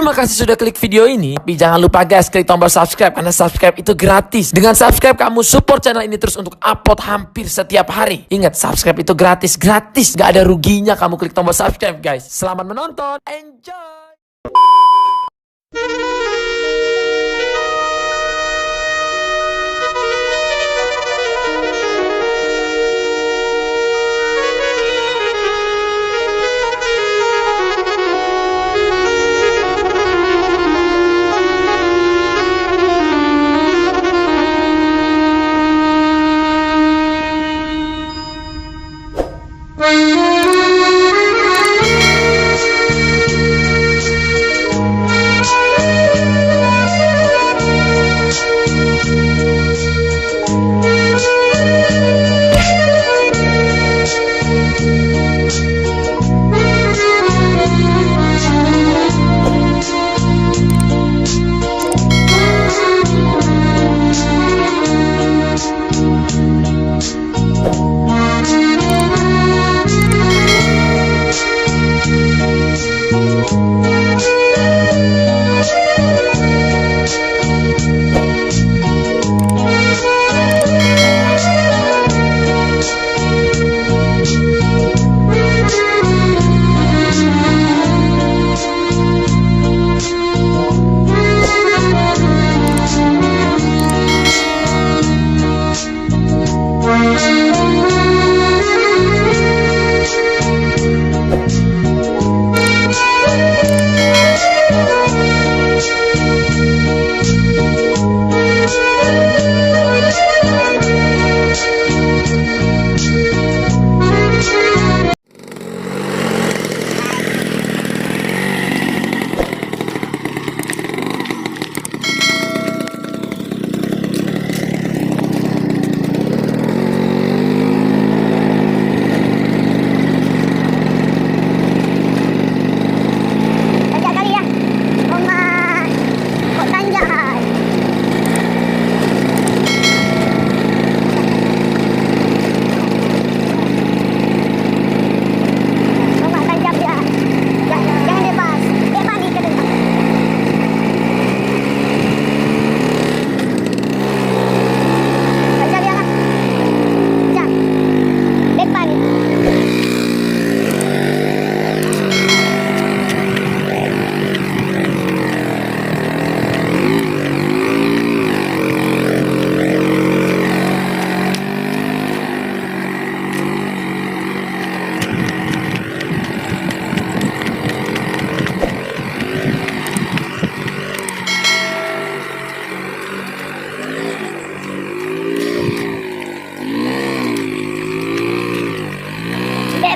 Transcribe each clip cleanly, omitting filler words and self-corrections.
Terima kasih sudah klik video ini. Tapi jangan lupa guys, klik tombol subscribe karena subscribe itu gratis. Dengan subscribe kamu support channel ini terus untuk upload hampir setiap hari. Ingat, subscribe itu gratis, gak ada ruginya kamu klik tombol subscribe guys. Selamat menonton, enjoy.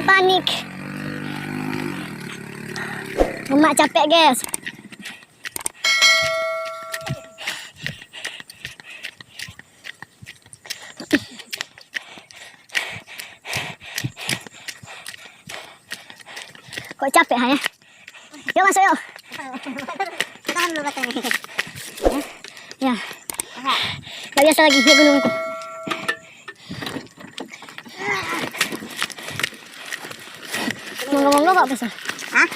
Panik. Emak capek guys. Kok capek ya? Yuk masuk yuk. Tahan dulu katanya. Ya. Gak biasa lagi naik gunung. Monggo-monggo kok besar. Hah?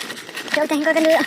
Coba tengokkan dulu.